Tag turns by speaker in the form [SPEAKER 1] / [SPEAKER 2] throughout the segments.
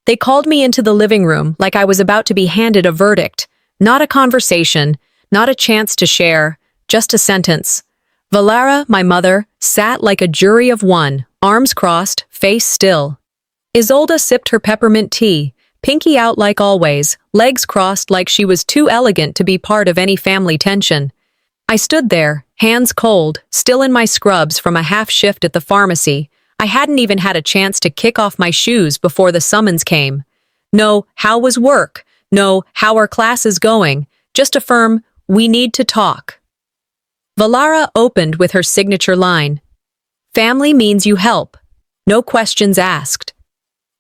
[SPEAKER 1] They called me into the living room like I was about to be handed a verdict. Not a conversation, not a chance to share, just a sentence. Valara, my mother, sat like a jury of one, arms crossed, face still. Isolde sipped her peppermint tea, pinky out like always, legs crossed like she was too elegant to be part of any family tension. I stood there, hands cold, still in my scrubs from a half shift at the pharmacy. I hadn't even had a chance to kick off my shoes before the summons came. No, how was work? No, how are classes going? Just a firm, we need to talk. Valara opened with her signature line. Family means you help. No questions asked.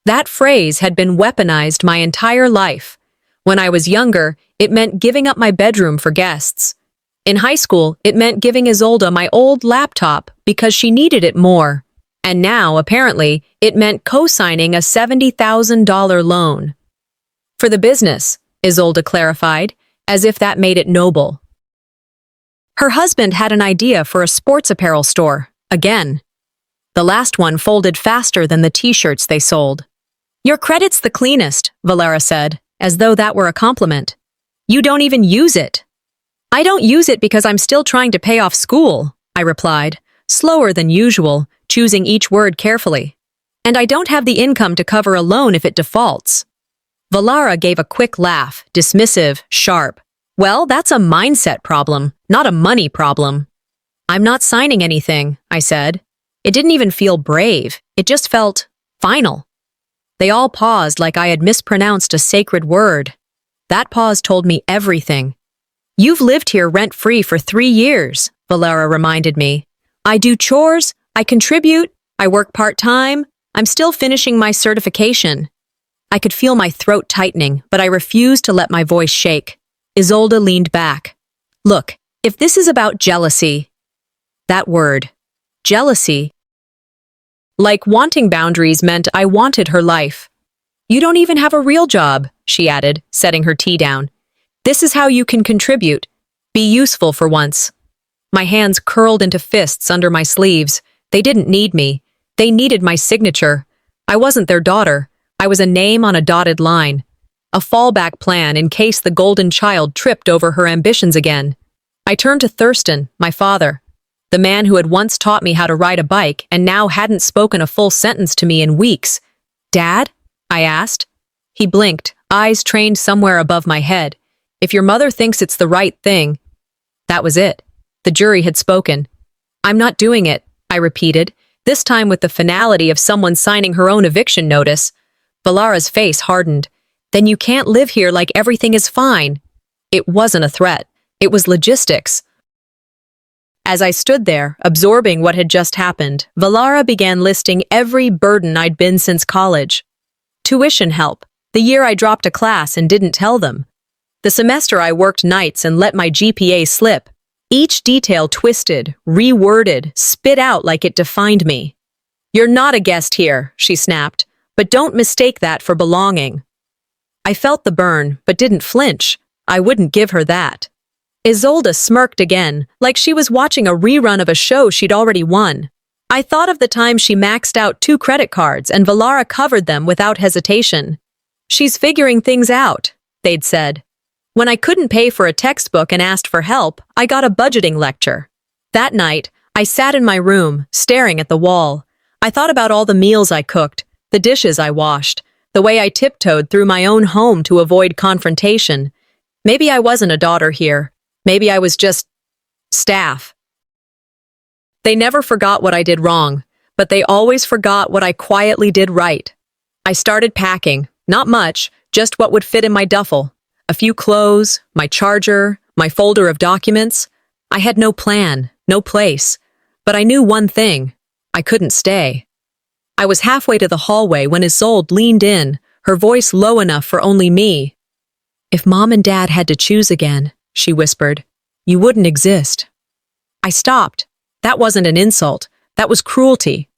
[SPEAKER 1] That phrase had been weaponized my entire life. When I was younger, it meant giving up my bedroom for guests. In high school, it meant giving Isolde my old laptop because she needed it more. And now, apparently, it meant co-signing a $70,000 loan. For the business, Isolde clarified, as if that made it noble. Her husband had an idea for a sports apparel store, again. The last one folded faster than the t-shirts they sold. Your credit's the cleanest, Valara said, as though that were a compliment. You don't even use it. I don't use it because I'm still trying to pay off school, I replied, slower than usual, choosing each word carefully. And I don't have the income to cover a loan if it defaults. Valara gave a quick laugh, dismissive, sharp. Well, that's a mindset problem, not a money problem. I'm not signing anything, I said. It didn't even feel brave. It just felt final. They all paused like I had mispronounced a sacred word. That pause told me everything. You've lived here rent-free for 3 years, Valara reminded me. I do chores, I contribute, I work part-time, I'm still finishing my certification. I could feel my throat tightening, but I refused to let my voice shake. Isolde leaned back. Look, if this is about jealousy, that word, jealousy, like wanting boundaries meant I wanted her life. You don't even have a real job, she added, setting her tea down. This is how you can contribute. Be useful for once. My hands curled into fists under my sleeves. They didn't need me. They needed my signature. I wasn't their daughter. I was a name on a dotted line. A fallback plan in case the golden child tripped over her ambitions again. I turned to Thurston, my father, the man who had once taught me how to ride a bike and now hadn't spoken a full sentence to me in weeks. Dad? I asked. He blinked, eyes trained somewhere above my head. If your mother thinks it's the right thing. That was it. The jury had spoken. I'm not doing it, I repeated, this time with the finality of someone signing her own eviction notice. Valara's face hardened. Then you can't live here like everything is fine. It wasn't a threat. It was logistics. As I stood there, absorbing what had just happened, Valara began listing every burden I'd been since college. Tuition help, the year I dropped a class and didn't tell them. The semester I worked nights and let my GPA slip. Each detail twisted, reworded, spit out like it defined me. You're not a guest here, she snapped, but don't mistake that for belonging. I felt the burn, but didn't flinch. I wouldn't give her that. Isolde smirked again, like she was watching a rerun of a show she'd already won. I thought of the time she maxed out 2 credit cards and Valara covered them without hesitation. She's figuring things out, they'd said. When I couldn't pay for a textbook and asked for help, I got a budgeting lecture. That night, I sat in my room, staring at the wall. I thought about all the meals I cooked, the dishes I washed, the way I tiptoed through my own home to avoid confrontation. Maybe I wasn't a daughter here. Maybe I was just staff. They never forgot what I did wrong, but they always forgot what I quietly did right. I started packing, not much, just what would fit in my duffel. A few clothes, my charger, my folder of documents. I had no plan, no place, but I knew one thing. I couldn't stay. I was halfway to the hallway when Isolde leaned in, her voice low enough for only me. If Mom and Dad had to choose again, she whispered, you wouldn't exist. I stopped. That wasn't an insult. That was cruelty.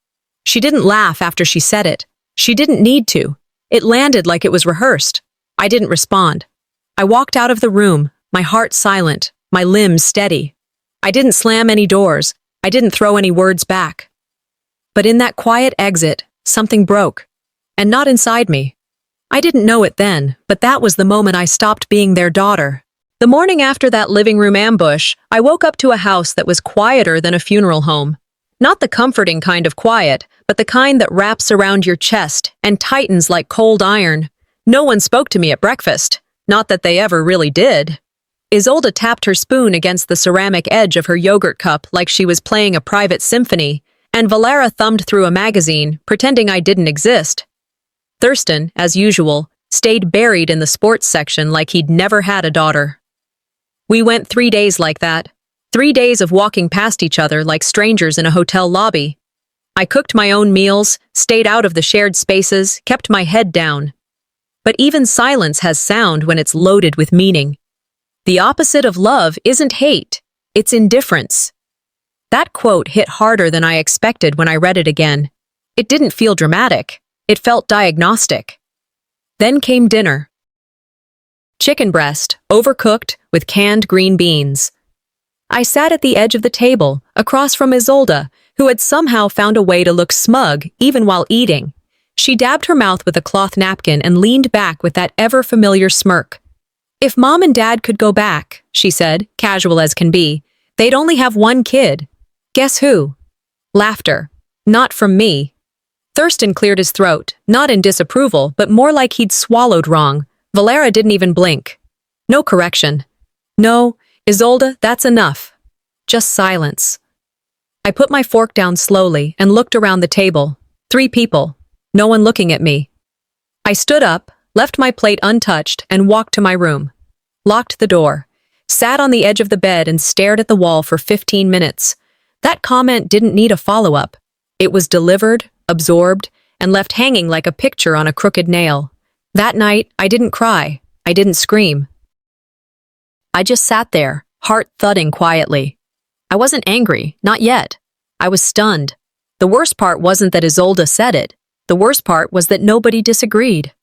[SPEAKER 1] She didn't laugh after she said it. She didn't need to. It landed like it was rehearsed. I didn't respond. I walked out of the room, my heart silent, my limbs steady. I didn't slam any doors. I didn't throw any words back. But in that quiet exit, something broke. And not inside me. I didn't know it then, but that was the moment I stopped being their daughter. The morning after that living room ambush, I woke up to a house that was quieter than a funeral home. Not the comforting kind of quiet, but the kind that wraps around your chest and tightens like cold iron. No one spoke to me at breakfast. Not that they ever really did. Isolde tapped her spoon against the ceramic edge of her yogurt cup like she was playing a private symphony, and Valera thumbed through a magazine, pretending I didn't exist. Thurston, as usual, stayed buried in the sports section like he'd never had a daughter. We went 3 days like that. 3 days of walking past each other like strangers in a hotel lobby. I cooked my own meals, stayed out of the shared spaces, kept my head down. But even silence has sound when it's loaded with meaning. The opposite of love isn't hate, it's indifference. That quote hit harder than I expected when I read it again. It didn't feel dramatic, it felt diagnostic. Then came dinner. Chicken breast, overcooked, with canned green beans. I sat at the edge of the table, across from Isolde, who had somehow found a way to look smug even while eating. She dabbed her mouth with a cloth napkin and leaned back with that ever-familiar smirk. "If Mom and Dad could go back," she said, casual as can be, "they'd only have one kid. Guess who?" Laughter. Not from me. Thurston cleared his throat, not in disapproval, but more like he'd swallowed wrong. Valera didn't even blink. No correction. "No, Isolde, that's enough." Just silence. I put my fork down slowly and looked around the table. 3 people. No one looking at me. I stood up, left my plate untouched, and walked to my room. Locked the door. Sat on the edge of the bed and stared at the wall for 15 minutes. That comment didn't need a follow-up. It was delivered, absorbed, and left hanging like a picture on a crooked nail. That night, I didn't cry. I didn't scream. I just sat there, heart thudding quietly. I wasn't angry, not yet. I was stunned. The worst part wasn't that Isolde said it. The worst part was that nobody disagreed.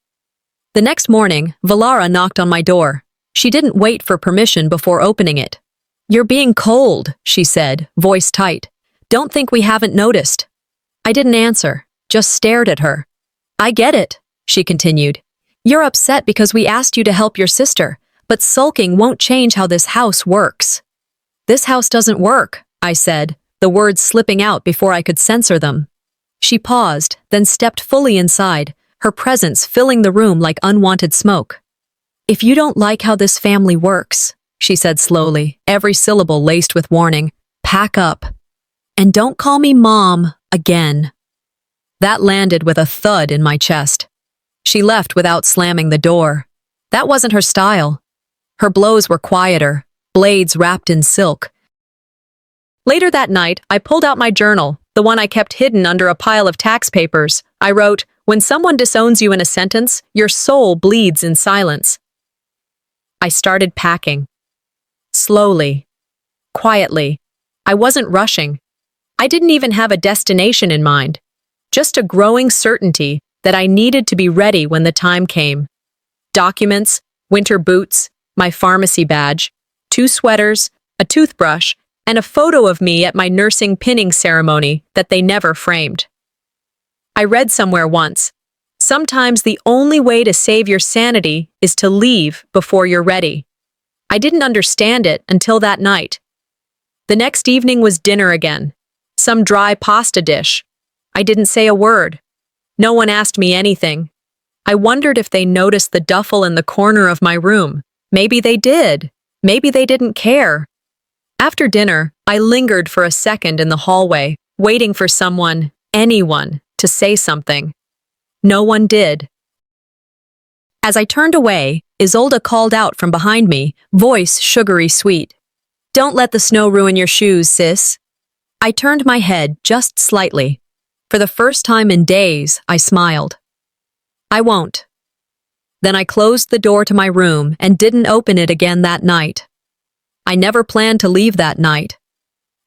[SPEAKER 1] The next morning, Valera knocked on my door. She didn't wait for permission before opening it. "You're being cold," she said, voice tight. "Don't think we haven't noticed." I didn't answer, just stared at her. "I get it," she continued. "You're upset because we asked you to help your sister, but sulking won't change how this house works." "This house doesn't work," I said, the words slipping out before I could censor them. She paused, then stepped fully inside, her presence filling the room like unwanted smoke. "If you don't like how this family works," she said slowly, every syllable laced with warning, "pack up. And don't call me Mom again." That landed with a thud in my chest. She left without slamming the door. That wasn't her style. Her blows were quieter, blades wrapped in silk. Later that night, I pulled out my journal, the one I kept hidden under a pile of tax papers. I wrote, "When someone disowns you in a sentence, your soul bleeds in silence." I started packing. Slowly. Quietly. I wasn't rushing. I didn't even have a destination in mind. Just a growing certainty that I needed to be ready when the time came. Documents, winter boots, my pharmacy badge, 2 sweaters, a toothbrush, and a photo of me at my nursing pinning ceremony that they never framed. I read somewhere once, sometimes the only way to save your sanity is to leave before you're ready. I didn't understand it until that night. The next evening was dinner again, some dry pasta dish. I didn't say a word. No one asked me anything. I wondered if they noticed the duffel in the corner of my room. Maybe they did. Maybe they didn't care. After dinner, I lingered for a second in the hallway, waiting for someone, anyone, to say something. No one did. As I turned away, Isolde called out from behind me, voice sugary sweet. "Don't let the snow ruin your shoes, sis." I turned my head just slightly. For the first time in days, I smiled. "I won't." Then I closed the door to my room and didn't open it again that night. I never planned to leave that night.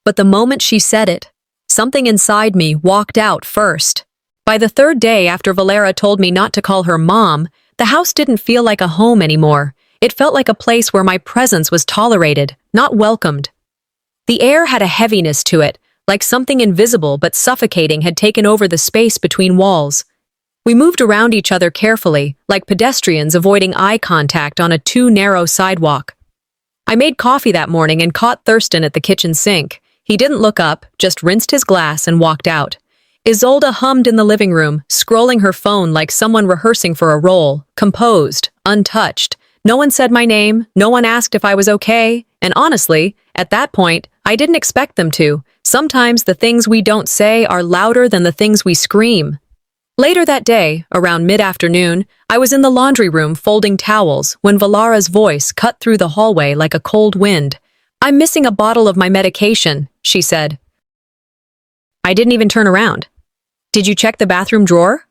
[SPEAKER 1] But the moment she said it, something inside me walked out first. By the 3rd day after Valera told me not to call her Mom, the house didn't feel like a home anymore. It felt like a place where my presence was tolerated, not welcomed. The air had a heaviness to it, like something invisible but suffocating had taken over the space between walls. We moved around each other carefully, like pedestrians avoiding eye contact on a too narrow sidewalk. I made coffee that morning and caught Thurston at the kitchen sink. He didn't look up, just rinsed his glass and walked out. Isolde hummed in the living room, scrolling her phone like someone rehearsing for a role, composed, untouched. No one said my name, no one asked if I was okay, and honestly, at that point, I didn't expect them to. Sometimes the things we don't say are louder than the things we scream. Later that day, around mid-afternoon, I was in the laundry room folding towels when Valara's voice cut through the hallway like a cold wind. "I'm missing a bottle of my medication," she said. I didn't even turn around. "Did you check the bathroom drawer?"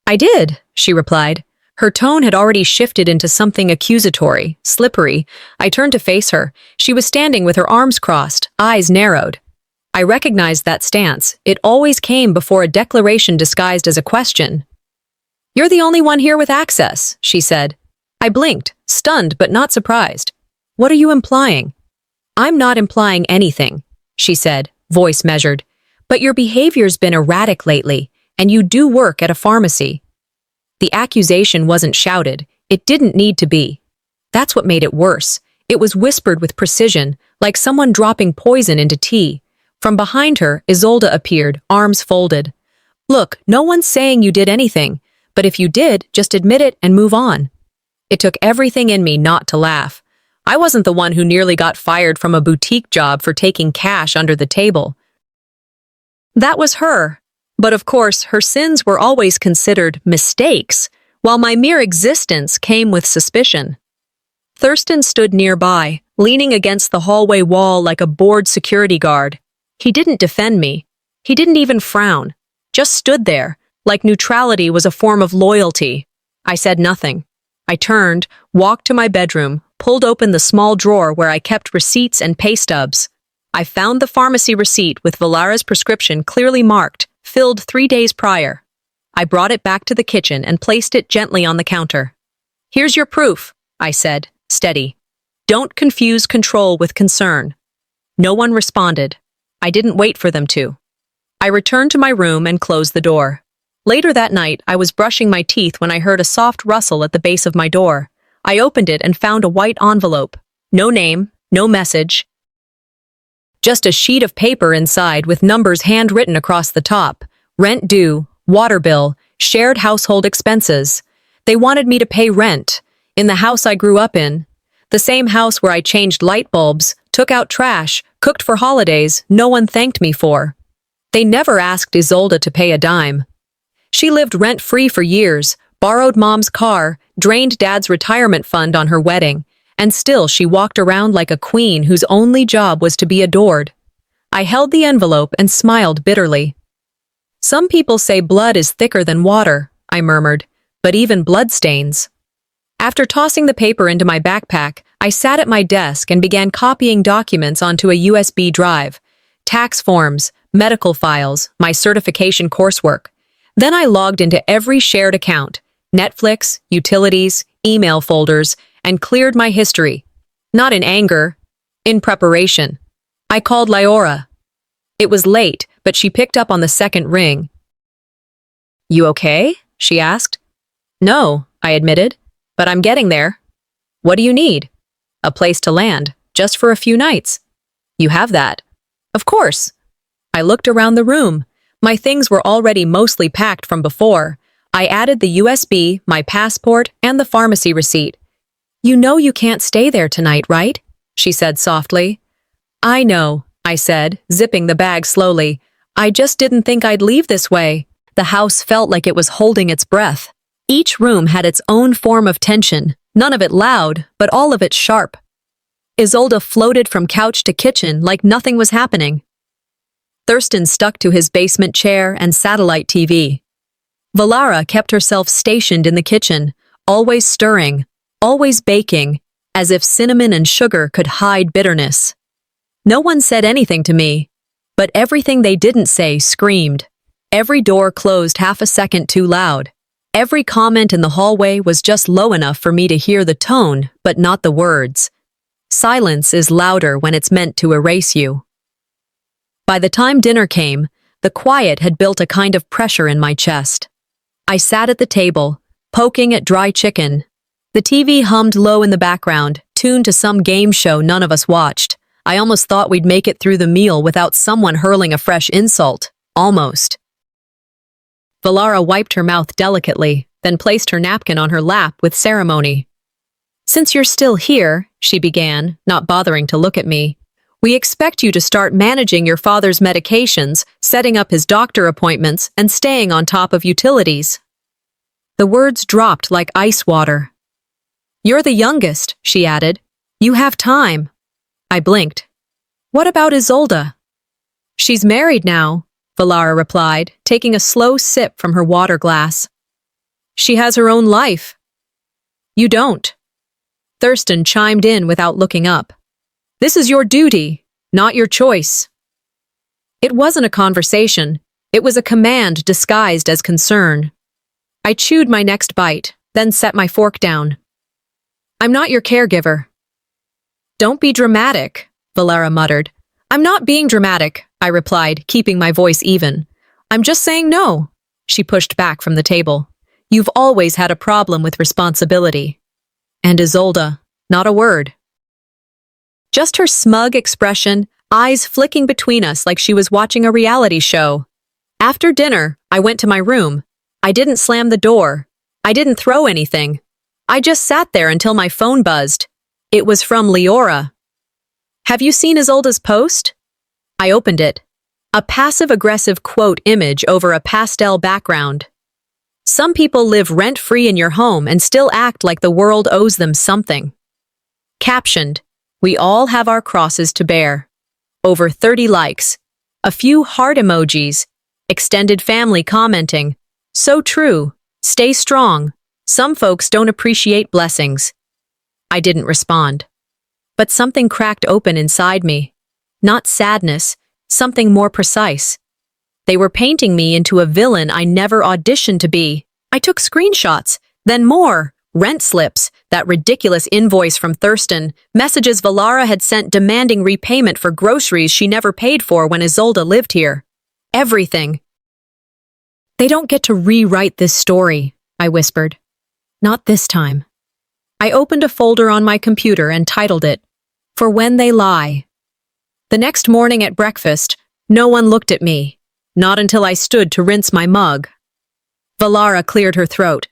[SPEAKER 1] "I did," she replied. Her tone had already shifted into something accusatory, slippery. I turned to face her. She was standing with her arms crossed, eyes narrowed. I recognized that stance. It always came before a declaration disguised as a question. "You're the only one here with access," she said. I blinked, stunned but not surprised. "What are you implying?" "I'm not implying anything," she said, voice measured. "But your behavior's been erratic lately, and you do work at a pharmacy." The accusation wasn't shouted. It didn't need to be. That's what made it worse. It was whispered with precision, like someone dropping poison into tea. From behind her, Isolde appeared, arms folded. "Look, no one's saying you did anything, but if you did, just admit it and move on." It took everything in me not to laugh. I wasn't the one who nearly got fired from a boutique job for taking cash under the table. That was her. But of course, her sins were always considered mistakes, while my mere existence came with suspicion. Thurston stood nearby, leaning against the hallway wall like a bored security guard. He didn't defend me. He didn't even frown. Just stood there, like neutrality was a form of loyalty. I said nothing. I turned, walked to my bedroom, pulled open the small drawer where I kept receipts and pay stubs. I found the pharmacy receipt with Valara's prescription clearly marked, filled 3 days prior. I brought it back to the kitchen and placed it gently on the counter. "Here's your proof," I said, steady. "Don't confuse control with concern." No one responded. I didn't wait for them to. I returned to my room and closed the door. Later that night, I was brushing my teeth when I heard a soft rustle at the base of my door. I opened it and found a white envelope. No name, no message. Just a sheet of paper inside with numbers handwritten across the top. Rent due, water bill, shared household expenses. They wanted me to pay rent, in the house I grew up in. The same house where I changed light bulbs, took out trash, cooked for holidays no one thanked me for. They never asked Isolde to pay a dime. She lived rent-free for years, borrowed Mom's car, drained Dad's retirement fund on her wedding, and still she walked around like a queen whose only job was to be adored. I held the envelope and smiled bitterly. "Some people say blood is thicker than water," I murmured, "but even bloodstains." After tossing the paper into my backpack, I sat at my desk and began copying documents onto a USB drive. Tax forms, medical files, my certification coursework. Then I logged into every shared account, Netflix, utilities, email folders, and cleared my history. Not in anger, in preparation. I called Lyora. It was late, but she picked up on the second ring. "You okay?" she asked. "No," I admitted, "but I'm getting there." "What do you need?" "A place to land, just for a few nights." "You have that." "Of course." I looked around the room. My things were already mostly packed from before. I added the USB, my passport, and the pharmacy receipt. "You know you can't stay there tonight, right?" she said softly. "I know," I said, zipping the bag slowly. "I just didn't think I'd leave this way." The house felt like it was holding its breath. Each room had its own form of tension, none of it loud, but all of it sharp. Isolde floated from couch to kitchen like nothing was happening. Thurston stuck to his basement chair and satellite TV. Valara kept herself stationed in the kitchen, always stirring, always baking, as if cinnamon and sugar could hide bitterness. No one said anything to me, but everything they didn't say screamed. Every door closed half a second too loud. Every comment in the hallway was just low enough for me to hear the tone, but not the words. Silence is louder when it's meant to erase you. By the time dinner came, the quiet had built a kind of pressure in my chest. I sat at the table, poking at dry chicken. The TV hummed low in the background, tuned to some game show none of us watched. I almost thought we'd make it through the meal without someone hurling a fresh insult. Almost. Valara wiped her mouth delicately, then placed her napkin on her lap with ceremony. "Since you're still here," she began, not bothering to look at me, "we expect you to start managing your father's medications, setting up his doctor appointments, and staying on top of utilities." The words dropped like ice water. "You're the youngest," she added. "You have time." I blinked. "What about Isolde?" "She's married now," Valara replied, taking a slow sip from her water glass. "She has her own life." "You don't." Thurston chimed in without looking up. "This is your duty, not your choice." It wasn't a conversation. It was a command disguised as concern. I chewed my next bite, then set my fork down. "I'm not your caregiver." "Don't be dramatic," Valara muttered. "I'm not being dramatic," I replied, keeping my voice even. "I'm just saying no." She pushed back from the table. "You've always had a problem with responsibility." And Isolde, not a word. Just her smug expression, eyes flicking between us like she was watching a reality show. After dinner, I went to my room. I didn't slam the door. I didn't throw anything. I just sat there until my phone buzzed. It was from Leora. "Have you seen Isolde's post?" I opened it. A passive-aggressive quote image over a pastel background. "Some people live rent-free in your home and still act like the world owes them something." Captioned, "We all have our crosses to bear." Over 30 likes. A few heart emojis. Extended family commenting, "So true. Stay strong. Some folks don't appreciate blessings." I didn't respond. But something cracked open inside me. Not sadness, something more precise. They were painting me into a villain I never auditioned to be. I took screenshots, then more. Rent slips, that ridiculous invoice from Thurston, messages Valara had sent demanding repayment for groceries she never paid for when Isolde lived here. Everything. "They don't get to rewrite this story," I whispered. "Not this time." I opened a folder on my computer and titled it, "For When They Lie." The next morning at breakfast, no one looked at me, not until I stood to rinse my mug. Valara cleared her throat.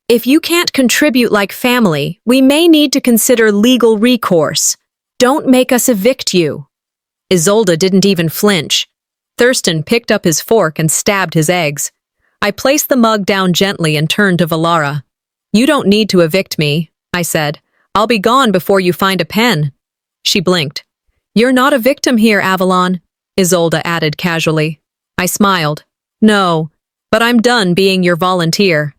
[SPEAKER 1] "If you can't contribute like family, we may need to consider legal recourse. Don't make us evict you." Isolde didn't even flinch. Thurston picked up his fork and stabbed his eggs. I placed the mug down gently and turned to Valara. "You don't need to evict me," I said. "I'll be gone before you find a pen." She blinked. "You're not a victim here, Avalon," Isolde added casually. I smiled. "No, but I'm done being your volunteer."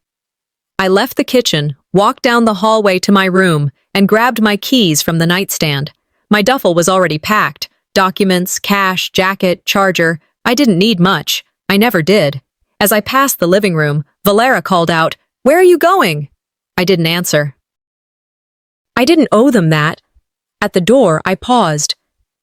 [SPEAKER 1] I left the kitchen, walked down the hallway to my room, and grabbed my keys from the nightstand. My duffel was already packed. Documents, cash, jacket, charger. I didn't need much. I never did. As I passed the living room, Valara called out, "Where are you going?" I didn't answer. I didn't owe them that. At the door, I paused.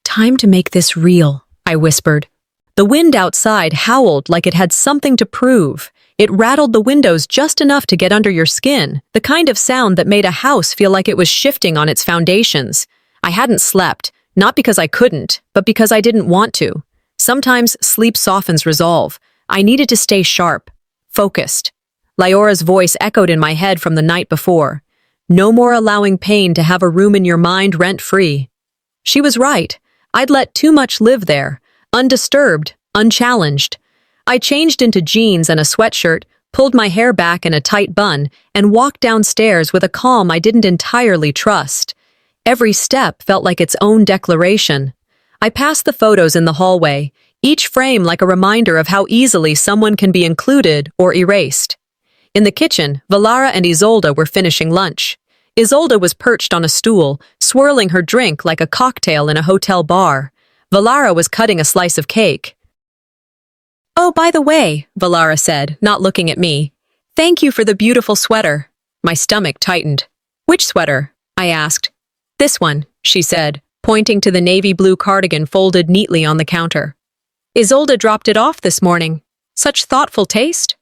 [SPEAKER 1] "Time to make this real," I whispered. The wind outside howled like it had something to prove. It rattled the windows just enough to get under your skin, the kind of sound that made a house feel like it was shifting on its foundations. I hadn't slept, not because I couldn't, but because I didn't want to. Sometimes sleep softens resolve. I needed to stay sharp, focused. Leora's voice echoed in my head from the night before. "No more allowing pain to have a room in your mind rent-free." She was right. I'd let too much live there, undisturbed, unchallenged. I changed into jeans and a sweatshirt, pulled my hair back in a tight bun, and walked downstairs with a calm I didn't entirely trust. Every step felt like its own declaration. I passed the photos in the hallway, each frame like a reminder of how easily someone can be included or erased. In the kitchen, Valara and Isolde were finishing lunch. Isolde was perched on a stool, swirling her drink like a cocktail in a hotel bar. Valara was cutting a slice of cake. "Oh, by the way," Valara said, not looking at me, "thank you for the beautiful sweater." My stomach tightened. "Which sweater?" I asked. "This one," she said, pointing to the navy blue cardigan folded neatly on the counter. "Isolde dropped it off this morning. Such thoughtful taste."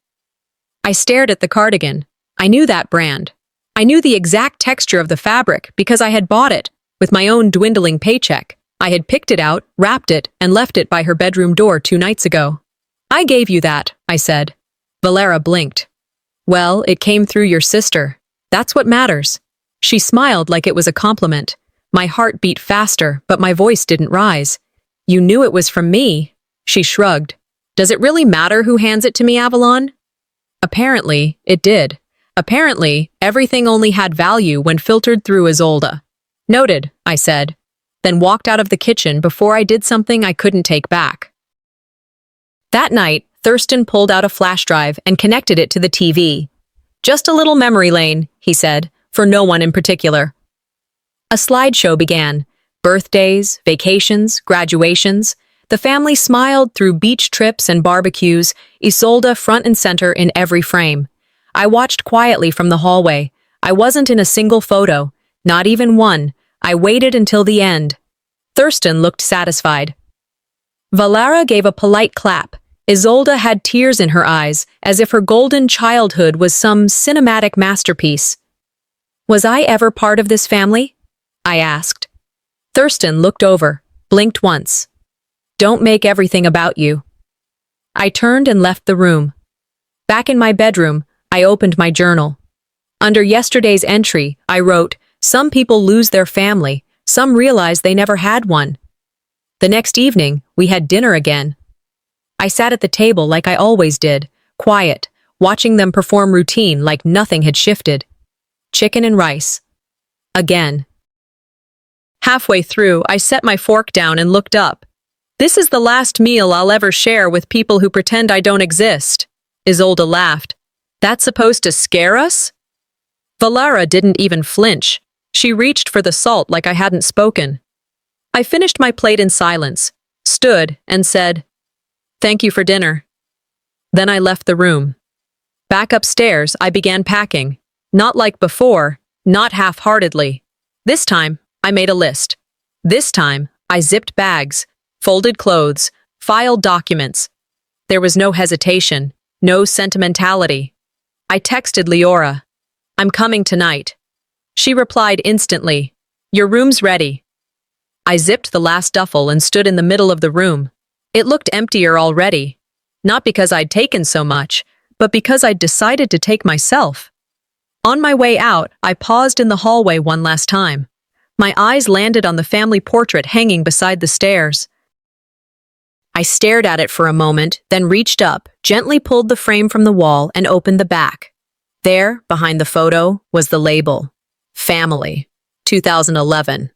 [SPEAKER 1] I stared at the cardigan. I knew that brand. I knew the exact texture of the fabric because I had bought it with my own dwindling paycheck. I had picked it out, wrapped it, and left it by her bedroom door 2 nights ago. I gave you that, I said. Valera blinked. Well, it came through your sister. That's what matters. She smiled like it was a compliment. My heart beat faster, but my voice didn't rise. You knew it was from me. She shrugged. Does it really matter who hands it to me, Avalon? Apparently, it did. Apparently, everything only had value when filtered through Isolde. Noted, I said, then walked out of the kitchen before I did something I couldn't take back. That night, Thurston pulled out a flash drive and connected it to the TV. Just a little memory lane, he said, for no one in particular. A slideshow began. Birthdays, vacations, graduations. The family smiled through beach trips and barbecues, Isolde front and center in every frame. I watched quietly from the hallway. I wasn't in a single photo, not even one. I waited until the end. Thurston looked satisfied. Valera gave a polite clap. Isolde had tears in her eyes, as if her golden childhood was some cinematic masterpiece. Was I ever part of this family? I asked. Thurston looked over, blinked once. Don't make everything about you. I turned and left the room. Back in my bedroom, I opened my journal. Under yesterday's entry, I wrote, some people lose their family, some realize they never had one. The next evening, we had dinner again. I sat at the table like I always did, quiet, watching them perform routine like nothing had shifted. Chicken and rice. Again. Halfway through, I set my fork down and looked up. This is the last meal I'll ever share with people who pretend I don't exist. Isolde laughed. That's supposed to scare us? Valera didn't even flinch. She reached for the salt like I hadn't spoken. I finished my plate in silence, stood, and said, Thank you for dinner. Then I left the room. Back upstairs, I began packing. Not like before, not half-heartedly. This time, I made a list. This time, I zipped bags, folded clothes, filed documents. There was no hesitation, no sentimentality. I texted Leora. I'm coming tonight. She replied instantly. Your room's ready. I zipped the last duffel and stood in the middle of the room. It looked emptier already. Not because I'd taken so much, but because I'd decided to take myself. On my way out, I paused in the hallway one last time. My eyes landed on the family portrait hanging beside the stairs. I stared at it for a moment, then reached up, gently pulled the frame from the wall, and opened the back. There, behind the photo, was the label. Family. 2011.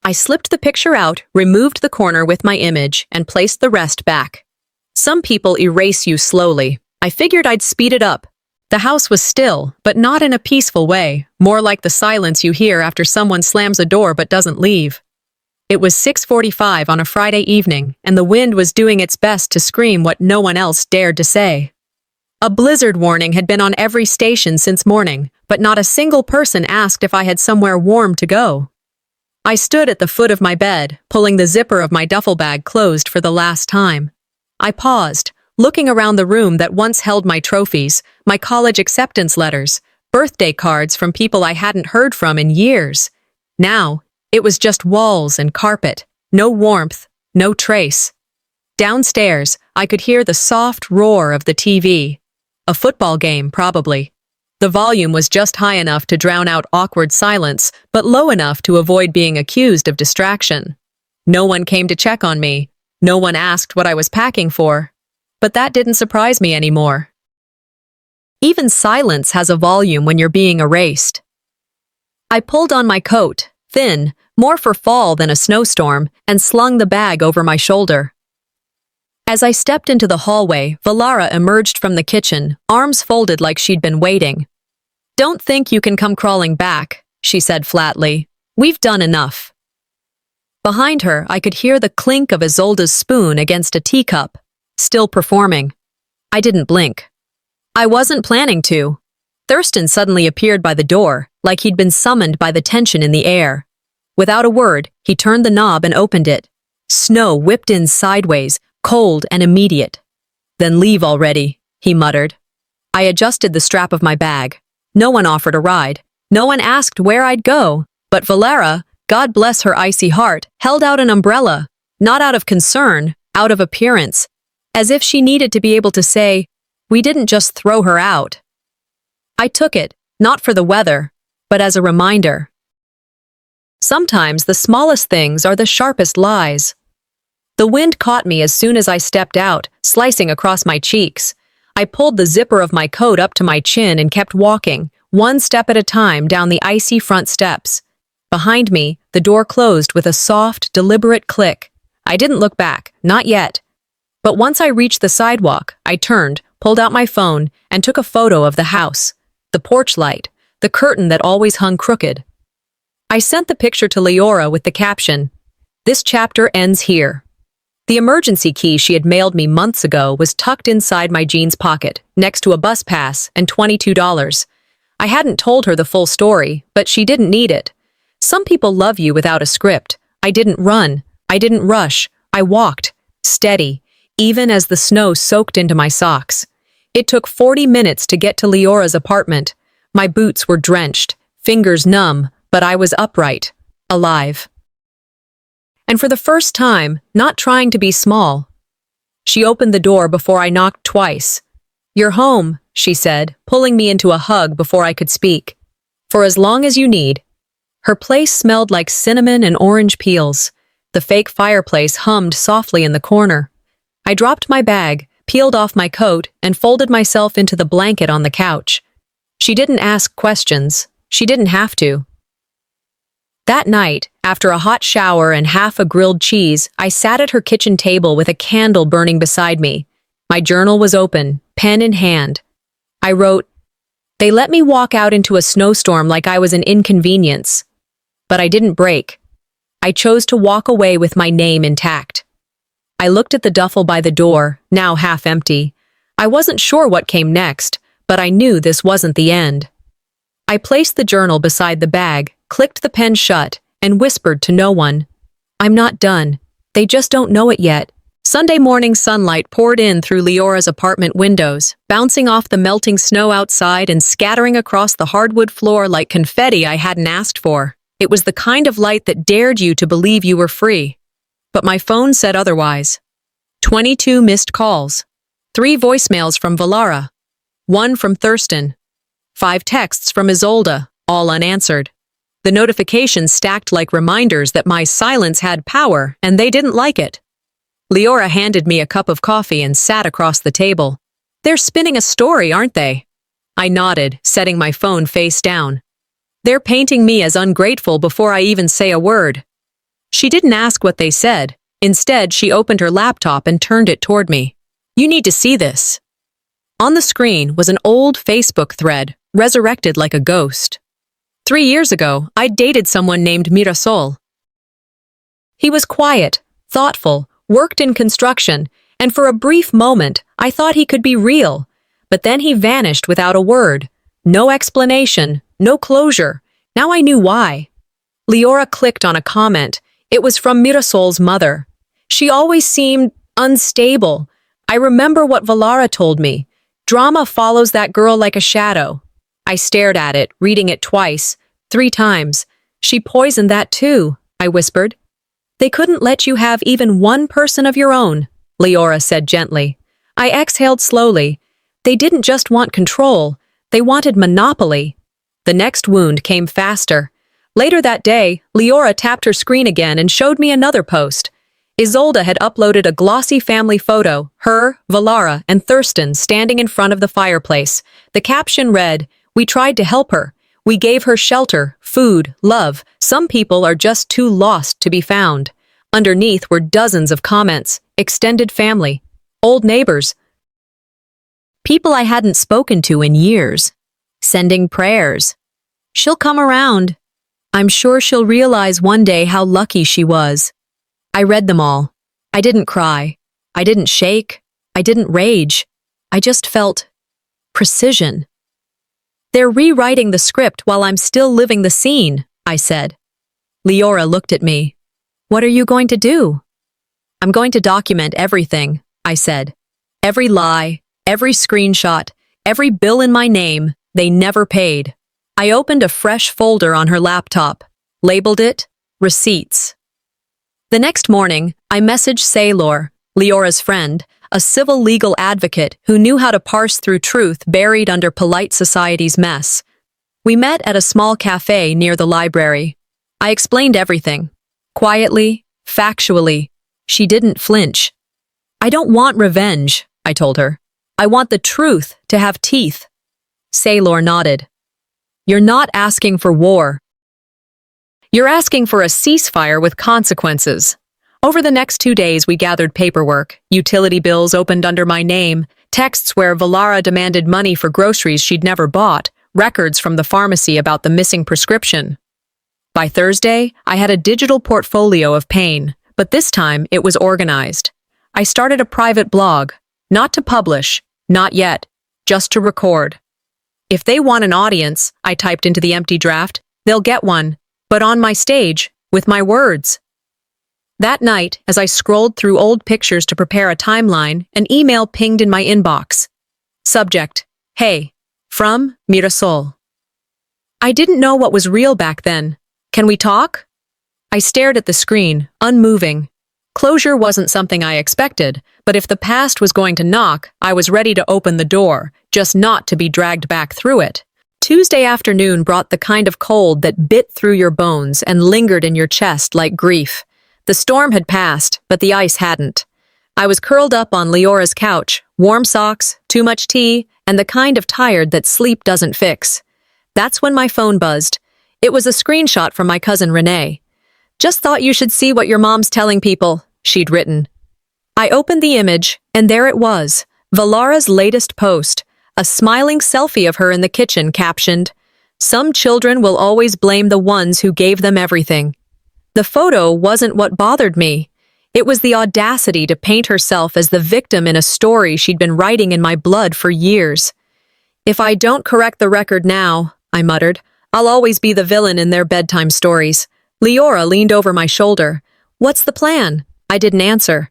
[SPEAKER 1] I slipped the picture out, removed the corner with my image, and placed the rest back. Some people erase you slowly. I figured I'd speed it up. The house was still, but not in a peaceful way, more like the silence you hear after someone slams a door but doesn't leave. It was 6:45 on a Friday evening, and the wind was doing its best to scream what no one else dared to say. A blizzard warning had been on every station since morning, but not a single person asked if I had somewhere warm to go. I stood at the foot of my bed, pulling the zipper of my duffel bag closed for the last time. I paused, looking around the room that once held my trophies, my college acceptance letters, birthday cards from people I hadn't heard from in years. Now, it was just walls and carpet, no warmth, no trace. Downstairs, I could hear the soft roar of the TV. A football game, probably. The volume was just high enough to drown out awkward silence, but low enough to avoid being accused of distraction. No one came to check on me. No one asked what I was packing for. But that didn't surprise me anymore. Even silence has a volume when you're being erased. I pulled on my coat, thin, more for fall than a snowstorm, and slung the bag over my shoulder. As I stepped into the hallway, Valera emerged from the kitchen, arms folded like she'd been waiting. Don't think you can come crawling back, she said flatly. We've done enough. Behind her, I could hear the clink of Isolde's spoon against a teacup, still performing. I didn't blink. I wasn't planning to. Thurston suddenly appeared by the door, like he'd been summoned by the tension in the air. Without a word, he turned the knob and opened it. Snow whipped in sideways, cold and immediate. Then leave already, he muttered. I adjusted the strap of my bag. No one offered a ride. No one asked where I'd go. But Valera, God bless her icy heart, held out an umbrella, not out of concern, out of appearance, as if she needed to be able to say, we didn't just throw her out. I took it, not for the weather, but as a reminder. Sometimes the smallest things are the sharpest lies. The wind caught me as soon as I stepped out, slicing across my cheeks. I pulled the zipper of my coat up to my chin and kept walking, one step at a time down the icy front steps. Behind me, the door closed with a soft, deliberate click. I didn't look back, not yet. But once I reached the sidewalk, I turned, pulled out my phone, and took a photo of the house, the porch light, the curtain that always hung crooked. I sent the picture to Leora with the caption, "This chapter ends here." The emergency key she had mailed me months ago was tucked inside my jeans pocket, next to a bus pass and $22. I hadn't told her the full story, but she didn't need it. Some people love you without a script. I didn't run. I didn't rush. I walked, steady, even as the snow soaked into my socks. It took 40 minutes to get to Leora's apartment. My boots were drenched, fingers numb, but I was upright, alive. And for the first time, not trying to be small. She opened the door before I knocked twice. "You're home," she said, pulling me into a hug before I could speak. "For as long as you need." Her place smelled like cinnamon and orange peels. The fake fireplace hummed softly in the corner. I dropped my bag, peeled off my coat, and folded myself into the blanket on the couch. She didn't ask questions. She didn't have to. That night, after a hot shower and half a grilled cheese, I sat at her kitchen table with a candle burning beside me. My journal was open, pen in hand. I wrote, "They let me walk out into a snowstorm like I was an inconvenience. But I didn't break. I chose to walk away with my name intact." I looked at the duffel by the door, now half empty. I wasn't sure what came next, but I knew this wasn't the end. I placed the journal beside the bag, clicked the pen shut, and whispered to no one, "I'm not done. They just don't know it yet." Sunday morning sunlight poured in through Leora's apartment windows, bouncing off the melting snow outside and scattering across the hardwood floor like confetti I hadn't asked for. It was the kind of light that dared you to believe you were free. But my phone said otherwise. 22 missed calls. 3 voicemails from Valara. 1 from Thurston. 5 texts from Isolde, all unanswered. The notifications stacked like reminders that my silence had power, and they didn't like it. Leora handed me a cup of coffee and sat across the table. "They're spinning a story, aren't they?" I nodded, setting my phone face down. "They're painting me as ungrateful before I even say a word." She didn't ask what they said. Instead, she opened her laptop and turned it toward me. "You need to see this." On the screen was an old Facebook thread, resurrected like a ghost. 3 years ago, I'd dated someone named Mirasol. He was quiet, thoughtful, worked in construction, and for a brief moment, I thought he could be real. But then he vanished without a word. No explanation, no closure. Now I knew why. Leora clicked on a comment. It was from Mirasol's mother. She always seemed unstable. I remember what Valara told me. Drama follows that girl like a shadow. I stared at it, reading it twice, 3 times. "She poisoned that too," I whispered. "They couldn't let you have even one person of your own," Leora said gently. I exhaled slowly. They didn't just want control. They wanted monopoly. The next wound came faster. Later that day, Leora tapped her screen again and showed me another post. Isolde had uploaded a glossy family photo, her, Valara, and Thurston standing in front of the fireplace. The caption read, "We tried to help her. We gave her shelter, food, love. Some people are just too lost to be found." Underneath were dozens of comments, extended family, old neighbors, people I hadn't spoken to in years, sending prayers. "She'll come around. I'm sure she'll realize one day how lucky she was." I read them all. I didn't cry. I didn't shake. I didn't rage. I just felt precision. "They're rewriting the script while I'm still living the scene," I said. Leora looked at me. "What are you going to do?" "I'm going to document everything," I said. "Every lie, every screenshot, Every bill in my name, they never paid. I opened a fresh folder on her laptop, labeled it Receipts. The next morning, I messaged Saylor, Leora's friend, a civil legal advocate who knew how to parse through truth buried under polite society's mess. We met at a small cafe near the library. I explained everything. Quietly, factually. She didn't flinch. I don't want revenge, I told her. I want the truth to have teeth. Saylor nodded. You're not asking for war. You're asking for a ceasefire with consequences. Over the next 2 days, we gathered paperwork, utility bills opened under my name, texts where Valara demanded money for groceries she'd never bought, records from the pharmacy about the missing prescription. By Thursday, I had a digital portfolio of pain, but this time it was organized. I started a private blog, not to publish, not yet, just to record. If they want an audience, I typed into the empty draft, they'll get one, but on my stage, with my words. That night, as I scrolled through old pictures to prepare a timeline, an email pinged in my inbox. Subject: Hey, from Mirasol. I didn't know what was real back then. Can we talk? I stared at the screen, unmoving. Closure wasn't something I expected, but if the past was going to knock, I was ready to open the door, just not to be dragged back through it. Tuesday afternoon brought the kind of cold that bit through your bones and lingered in your chest like grief. The storm had passed, but the ice hadn't. I was curled up on Leora's couch, warm socks, too much tea, and the kind of tired that sleep doesn't fix. That's when my phone buzzed. It was a screenshot from my cousin Renee. Just thought you should see what your mom's telling people, she'd written. I opened the image, and there it was, Valara's latest post, a smiling selfie of her in the kitchen captioned, "Some children will always blame the ones who gave them everything." The photo wasn't what bothered me. It was the audacity to paint herself as the victim in a story she'd been writing in my blood for years. If I don't correct the record now, I muttered, I'll always be the villain in their bedtime stories. Leora leaned over my shoulder. What's the plan? I didn't answer.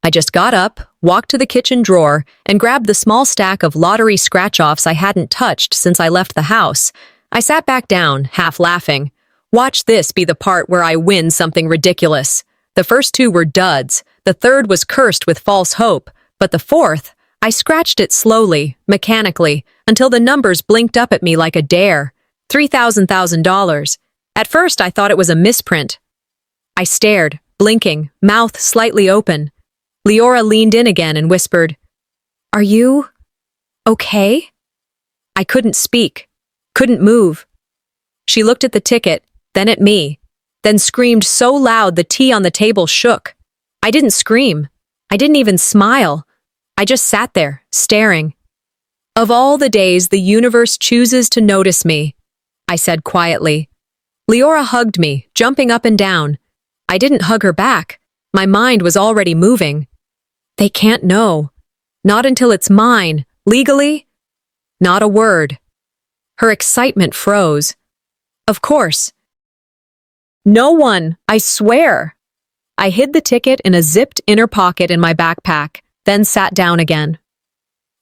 [SPEAKER 1] I just got up, walked to the kitchen drawer, and grabbed the small stack of lottery scratch-offs I hadn't touched since I left the house. I sat back down, half laughing. Watch this be the part where I win something ridiculous. The first 2 were duds, the third was cursed with false hope, but the fourth, I scratched it slowly, mechanically, until the numbers blinked up at me like a dare. $3,000. At first I thought it was a misprint. I stared, blinking, mouth slightly open. Leora leaned in again and whispered, "Are you okay?" I couldn't speak, couldn't move. She looked at the ticket, then at me, then screamed so loud the tea on the table shook. I didn't scream. I didn't even smile. I just sat there, staring. Of all the days the universe chooses to notice me, I said quietly. Leora hugged me, jumping up and down. I didn't hug her back. My mind was already moving. They can't know. Not until it's mine. Legally? Not a word. Her excitement froze. Of course. No one, I swear. I hid the ticket in a zipped inner pocket in my backpack, then sat down again.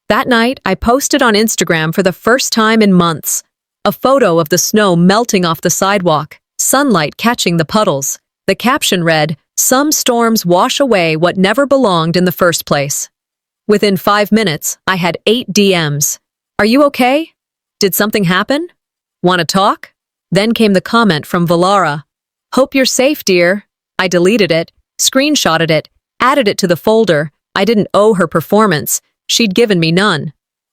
[SPEAKER 1] That night, I posted on Instagram for the first time in months. A photo of the snow melting off the sidewalk, sunlight catching the puddles. The caption read, "Some storms wash away what never belonged in the first place." Within 5 minutes, I had 8 DMs. Are you okay? Did something happen? Want to talk? Then came the comment from Valara. Hope you're safe, dear. I deleted it, screenshotted it, added it to the folder. I didn't owe her performance. She'd given me none.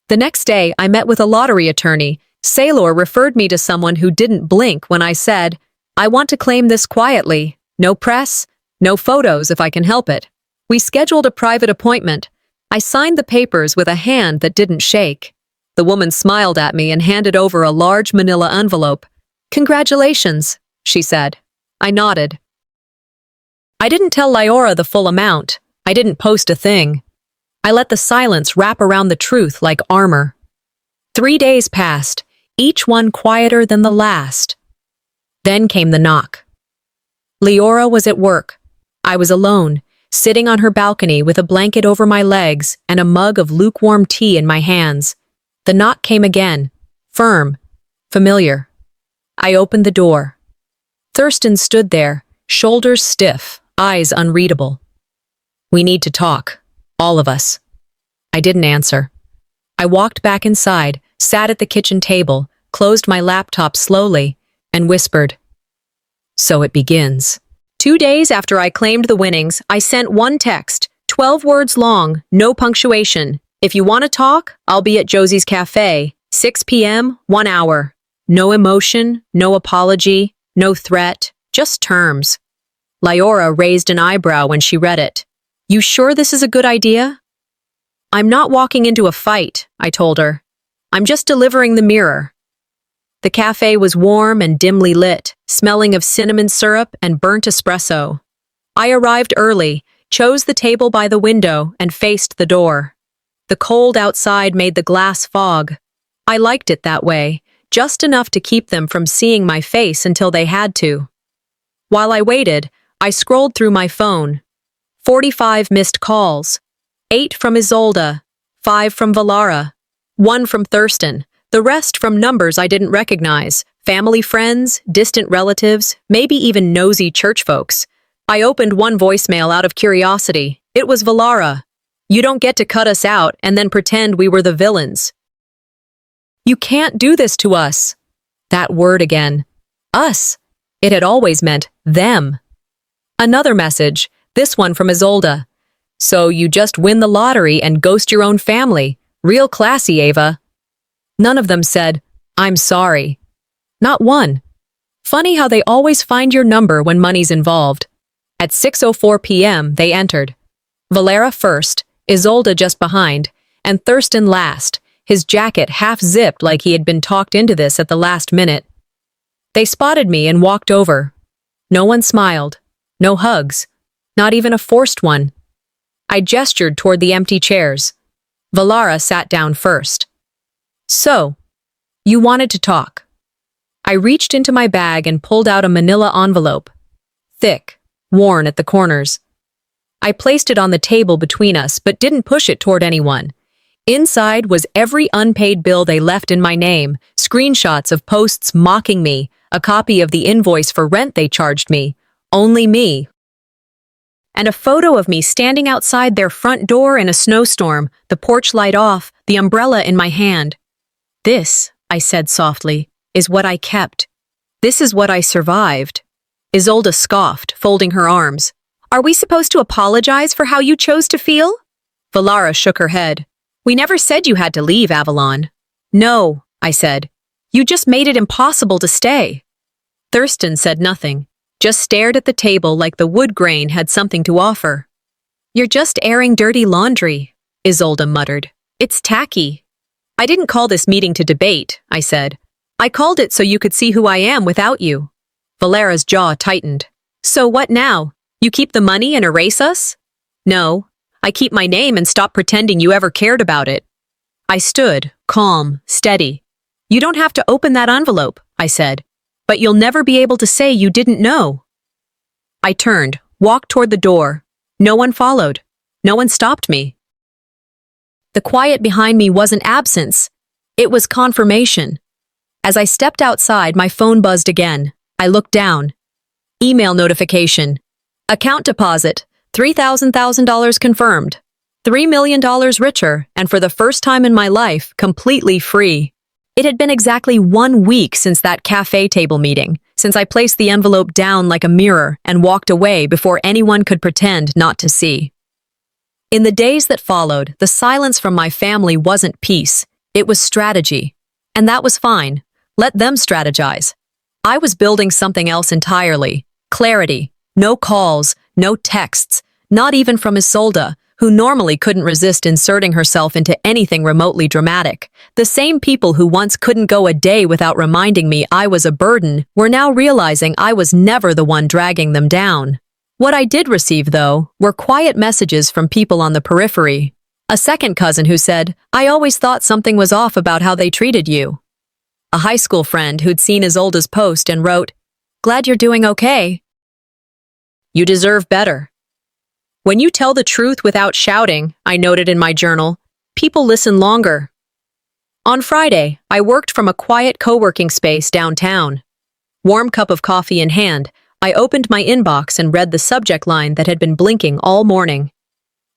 [SPEAKER 1] The next day, I met with a lottery attorney. Saylor referred me to someone who didn't blink when I said, I want to claim this quietly. No press, no photos if I can help it. We scheduled a private appointment. I signed the papers with a hand that didn't shake. The woman smiled at me and handed over a large manila envelope. Congratulations, she said. I nodded. I didn't tell Leora the full amount. I didn't post a thing. I let the silence wrap around the truth like armor. 3 days passed, each one quieter than the last. Then came the knock. Leora was at work. I was alone, sitting on her balcony with a blanket over my legs and a mug of lukewarm tea in my hands. The knock came again, firm, familiar. I opened the door. Thurston stood there, shoulders stiff, eyes unreadable. "We need to talk, all of us." I didn't answer. I walked back inside, sat at the kitchen table, closed my laptop slowly, and whispered, "So it begins." 2 days after I claimed the winnings, I sent one text, 12 words long, no punctuation. "If you want to talk, I'll be at Josie's Cafe, 6 p.m., 1 hour. No emotion, no apology, no threat, just terms." Lyora raised an eyebrow when she read it. "You sure this is a good idea?" "I'm not walking into a fight," I told her. "I'm just delivering the mirror." The cafe was warm and dimly lit, smelling of cinnamon syrup and burnt espresso. I arrived early, chose the table by the window, and faced the door. The cold outside made the glass fog. I liked it that way, just enough to keep them from seeing my face until they had to. While I waited, I scrolled through my phone. 45 missed calls. 8 from Isolde, 5 from Valara, 1 from Thurston, the rest from numbers I didn't recognize, family friends, distant relatives, maybe even nosy church folks. I opened one voicemail out of curiosity. It was Valara. "You don't get to cut us out and then pretend we were the villains. You can't do this to us." That word again. Us. It had always meant them. Another message, this one from Isolde. "So you just win the lottery and ghost your own family. Real classy, Ava." None of them said, "I'm sorry." Not one. Funny how they always find your number when money's involved. At 6:04 p.m., they entered. Valara first, Isolde just behind, and Thurston last, his jacket half-zipped like he had been talked into this at the last minute. They spotted me and walked over. No one smiled. No hugs. Not even a forced one. I gestured toward the empty chairs. Valara sat down first. "So, you wanted to talk." I reached into my bag and pulled out a manila envelope. Thick, worn at the corners. I placed it on the table between us, but didn't push it toward anyone. Inside was every unpaid bill they left in my name, screenshots of posts mocking me, a copy of the invoice for rent they charged me, only me, and a photo of me standing outside their front door in a snowstorm, the porch light off, the umbrella in my hand. "This," I said softly, "is what I kept. This is what I survived." Isolde scoffed, folding her arms. "Are we supposed to apologize for how you chose to feel?" Valara shook her head. "We never said you had to leave, Avalon." "No," I said. "You just made it impossible to stay." Thurston said nothing, just stared at the table like the wood grain had something to offer. "You're just airing dirty laundry," Isolde muttered. "It's tacky." "I didn't call this meeting to debate," I said. "I called it so you could see who I am without you." Valara's jaw tightened. "So what now? You keep the money and erase us?" "No. I keep my name and stop pretending you ever cared about it." I stood, calm, steady. "You don't have to open that envelope," I said. "But you'll never be able to say you didn't know." I turned, walked toward the door. No one followed. No one stopped me. The quiet behind me wasn't absence. It was confirmation. As I stepped outside, my phone buzzed again. I looked down. Email notification. Account deposit. $3,000 confirmed. $3 million richer, and for the first time in my life, completely free. It had been exactly 1 week since that cafe table meeting, since I placed the envelope down like a mirror and walked away before anyone could pretend not to see. In the days that followed, the silence from my family wasn't peace. It was strategy. And that was fine. Let them strategize. I was building something else entirely. Clarity. No calls, no texts, not even from Isolde, who normally couldn't resist inserting herself into anything remotely dramatic. The same people who once couldn't go a day without reminding me I was a burden were now realizing I was never the one dragging them down. What I did receive, though, were quiet messages from people on the periphery. A second cousin who said, "I always thought something was off about how they treated you." A high school friend who'd seen Isolde's post and wrote, "Glad you're doing okay. You deserve better." When you tell the truth without shouting, I noted in my journal, people listen longer. On Friday, I worked from a quiet co-working space downtown. Warm cup of coffee in hand, I opened my inbox and read the subject line that had been blinking all morning.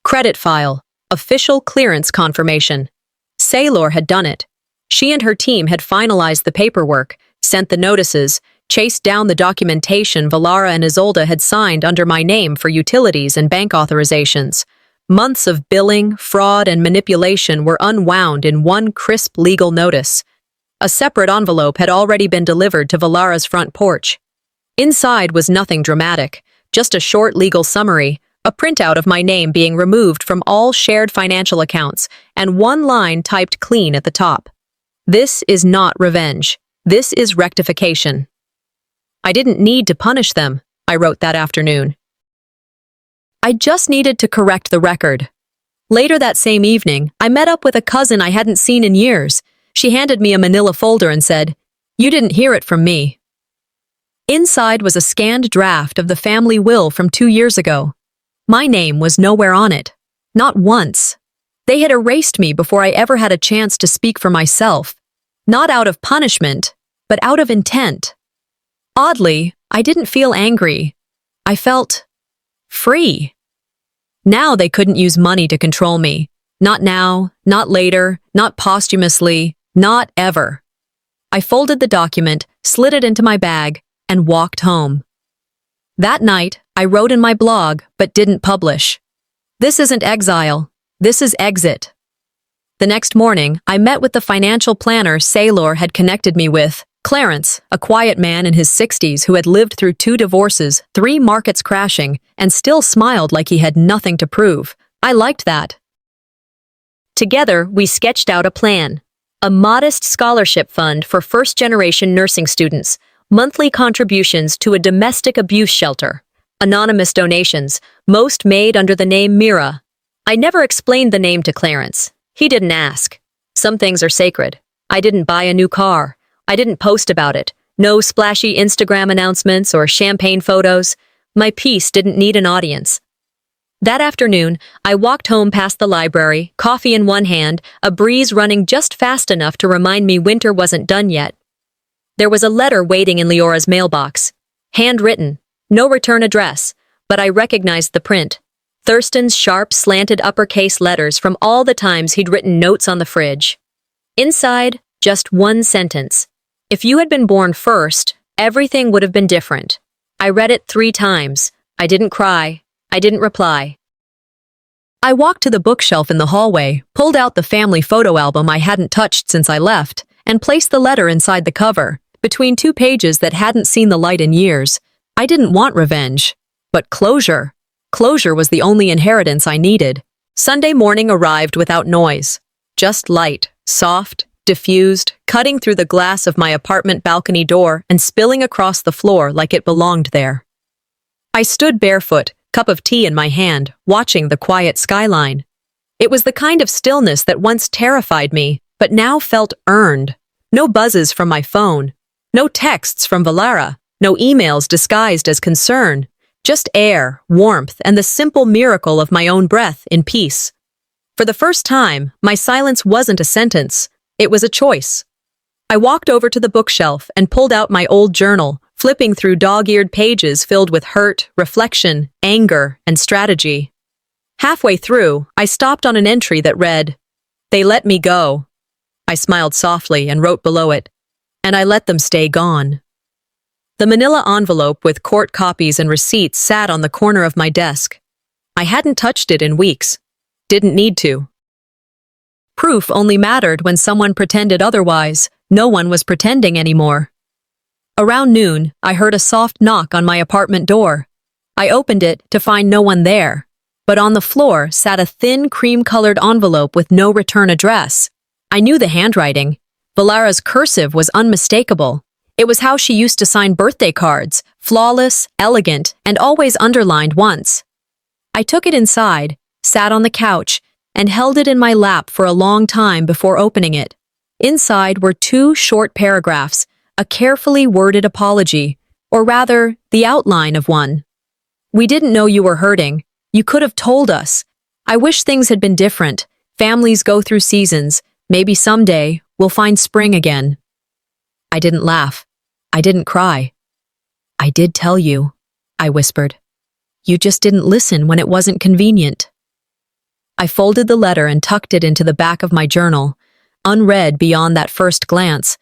[SPEAKER 1] Credit file, official clearance confirmation. Saylor had done it. She and her team had finalized the paperwork, sent the notices, chased down the documentation Valara and Isolde had signed under my name for utilities and bank authorizations. Months of billing, fraud, and manipulation were unwound in one crisp legal notice. A separate envelope had already been delivered to Valara's front porch. Inside was nothing dramatic, just a short legal summary, a printout of my name being removed from all shared financial accounts, and one line typed clean at the top. This is not revenge. This is rectification. I didn't need to punish them, I wrote that afternoon. I just needed to correct the record. Later that same evening, I met up with a cousin I hadn't seen in years. She handed me a manila folder and said, "You didn't hear it from me." Inside was a scanned draft of the family will from 2 years ago. My name was nowhere on it. Not once. They had erased me before I ever had a chance to speak for myself. Not out of punishment, but out of intent. Oddly, I didn't feel angry. I felt free. Now they couldn't use money to control me. Not now, not later, not posthumously, not ever. I folded the document, slid it into my bag, and walked home. That night, I wrote in my blog, but didn't publish. This isn't exile. This is exit. The next morning, I met with the financial planner Saylor had connected me with, Clarence, a quiet man in his 60s who had lived through 2 divorces, 3 markets crashing, and still smiled like he had nothing to prove. I liked that. Together, we sketched out a plan. A modest scholarship fund for first-generation nursing students, monthly contributions to a domestic abuse shelter, anonymous donations, most made under the name Mira. I never explained the name to Clarence. He didn't ask. Some things are sacred. I didn't buy a new car. I didn't post about it. No splashy Instagram announcements or champagne photos. My piece didn't need an audience. That afternoon, I walked home past the library, coffee in one hand, a breeze running just fast enough to remind me winter wasn't done yet. There was a letter waiting in Leora's mailbox. Handwritten, no return address, but I recognized the print. Thurston's sharp, slanted uppercase letters from all the times he'd written notes on the fridge. Inside, just one sentence. If you had been born first, everything would have been different. I read it 3 times. I didn't cry. I didn't reply. I walked to the bookshelf in the hallway, pulled out the family photo album I hadn't touched since I left, and placed the letter inside the cover, between 2 pages that hadn't seen the light in years. I didn't want revenge, but closure. Closure was the only inheritance I needed. Sunday morning arrived without noise. Just light, soft, diffused, cutting through the glass of my apartment balcony door and spilling across the floor like it belonged there. I stood barefoot, cup of tea in my hand, watching the quiet skyline. It was the kind of stillness that once terrified me, but now felt earned. No buzzes from my phone. No texts from Valara. No emails disguised as concern. Just air, warmth, and the simple miracle of my own breath in peace. For the first time, my silence wasn't a sentence. It was a choice. I walked over to the bookshelf and pulled out my old journal, flipping through dog-eared pages filled with hurt, reflection, anger, and strategy. Halfway through, I stopped on an entry that read, "They let me go." I smiled softly and wrote below it, "And I let them stay gone." The manila envelope with court copies and receipts sat on the corner of my desk. I hadn't touched it in weeks. Didn't need to. Proof only mattered when someone pretended otherwise. No one was pretending anymore. Around noon, I heard a soft knock on my apartment door. I opened it to find no one there, but on the floor sat a thin cream-colored envelope with no return address. I knew the handwriting. Valara's cursive was unmistakable. It was how she used to sign birthday cards, flawless, elegant, and always underlined once. I took it inside, sat on the couch, and held it in my lap for a long time before opening it. Inside were 2 short paragraphs, a carefully worded apology, or rather, the outline of one. "We didn't know you were hurting. You could have told us. I wish things had been different. Families go through seasons. Maybe someday we'll find spring again. I didn't laugh. I didn't cry. I did tell you, I whispered. You just didn't listen when it wasn't convenient. I folded the letter and tucked it into the back of my journal, unread beyond that first glance.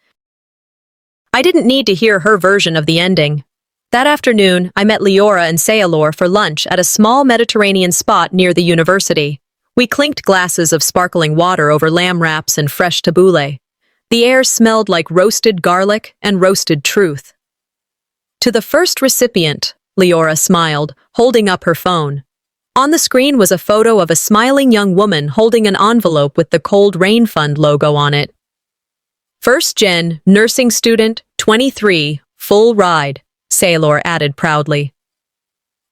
[SPEAKER 1] I didn't need to hear her version of the ending. That afternoon, I met Leora and Sailor for lunch at a small Mediterranean spot near the university. We clinked glasses of sparkling water over lamb wraps and fresh tabbouleh. The air smelled like roasted garlic and roasted truth. To the first recipient, Leora smiled, holding up her phone. On the screen was a photo of a smiling young woman holding an envelope with the Cold Rain Fund logo on it. First gen, nursing student, 23, full ride, Sailor added proudly.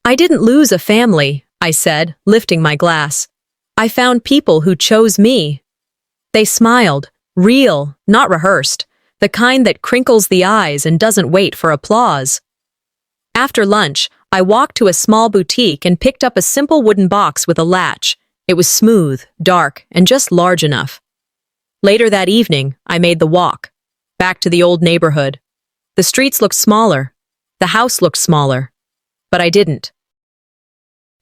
[SPEAKER 1] I didn't lose a family, I said, lifting my glass. I found people who chose me. They smiled, real, not rehearsed, the kind that crinkles the eyes and doesn't wait for applause. After lunch, I walked to a small boutique and picked up a simple wooden box with a latch. It was smooth, dark, and just large enough. Later that evening, I made the walk, back to the old neighborhood. The streets looked smaller. The house looked smaller. But I didn't.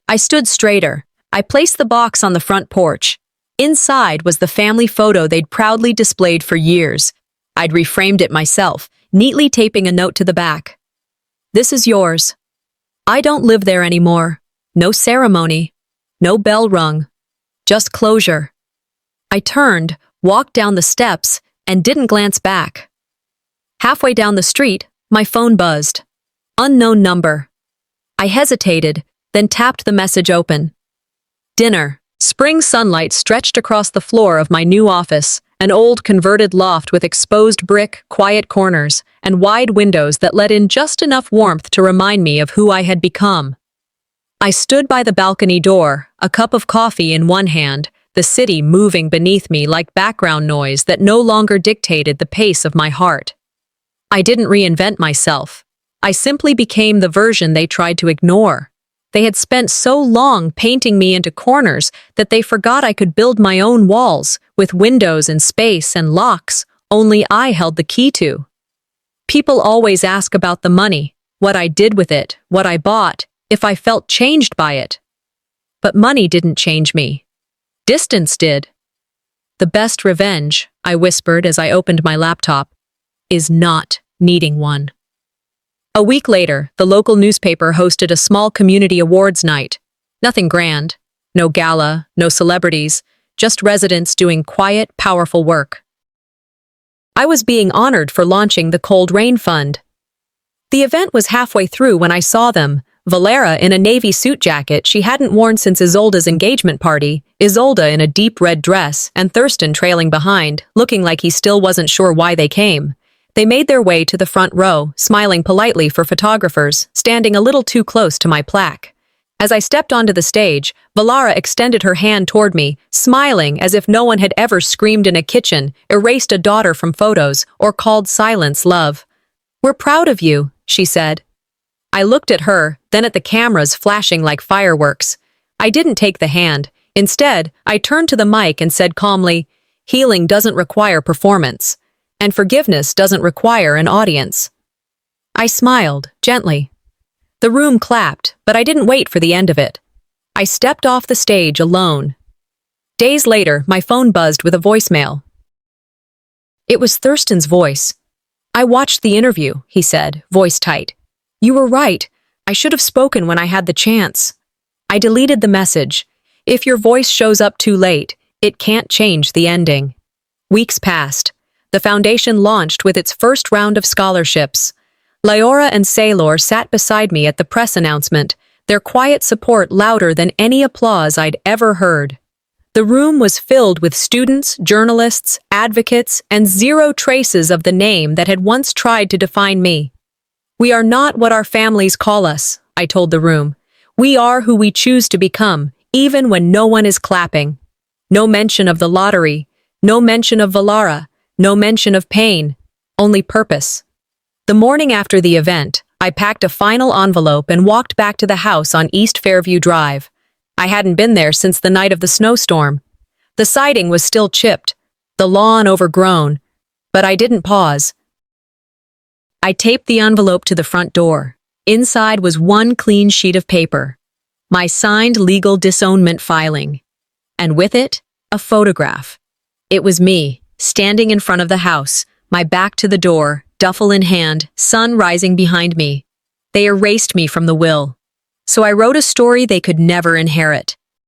[SPEAKER 1] I stood straighter. I placed the box on the front porch. Inside was the family photo they'd proudly displayed for years. I'd reframed it myself, neatly taping a note to the back. This is yours. I don't live there anymore. No ceremony. No bell rung. Just closure. I turned, walked down the steps, and didn't glance back. Halfway down the street, my phone buzzed. Unknown number. I hesitated, then tapped the message open. Dinner. Spring sunlight stretched across the floor of my new office, an old converted loft with exposed brick, quiet corners, and wide windows that let in just enough warmth to remind me of who I had become. I stood by the balcony door, a cup of coffee in one hand, the city moving beneath me like background noise that no longer dictated the pace of my heart. I didn't reinvent myself. I simply became the version they tried to ignore. They had spent so long painting me into corners that they forgot I could build my own walls, with windows and space and locks only I held the key to. People always ask about the money, what I did with it, what I bought, if I felt changed by it. But money didn't change me. Distance did. The best revenge, I whispered as I opened my laptop, is not needing one. A week later, the local newspaper hosted a small community awards night. Nothing grand. No gala, no celebrities, just residents doing quiet, powerful work. I was being honored for launching the Cold Rain Fund. The event was halfway through when I saw them, Valera in a navy suit jacket she hadn't worn since Isolda's engagement party, Isolda in a deep red dress, and Thurston trailing behind, looking like he still wasn't sure why they came. They made their way to the front row, smiling politely for photographers, standing a little too close to my plaque. As I stepped onto the stage, Valera extended her hand toward me, smiling as if no one had ever screamed in a kitchen, erased a daughter from photos, or called silence love. "We're proud of you," she said. I looked at her, then at the cameras flashing like fireworks. I didn't take the hand. Instead, I turned to the mic and said calmly, "Healing doesn't require performance. And forgiveness doesn't require an audience." I smiled, gently. The room clapped, but I didn't wait for the end of it. I stepped off the stage alone. Days later, my phone buzzed with a voicemail. It was Thurston's voice. "I watched the interview," he said, voice tight. "You were right. I should have spoken when I had the chance." I deleted the message. If your voice shows up too late, it can't change the ending. Weeks passed. The foundation launched with its first round of scholarships. Leora and Sailor sat beside me at the press announcement, their quiet support louder than any applause I'd ever heard. The room was filled with students, journalists, advocates, and zero traces of the name that had once tried to define me. "We are not what our families call us," I told the room. "We are who we choose to become, even when no one is clapping." No mention of the lottery, no mention of Valara, no mention of pain, only purpose. The morning after the event, I packed a final envelope and walked back to the house on East Fairview Drive. I hadn't been there since the night of the snowstorm. The siding was still chipped, the lawn overgrown, but I didn't pause. I taped the envelope to the front door. Inside was one clean sheet of paper, my signed legal disownment filing, and with it, a photograph. It was me, standing in front of the house, my back to the door, duffel in hand, sun rising behind me. They erased me from the will. So I wrote a story they could never inherit.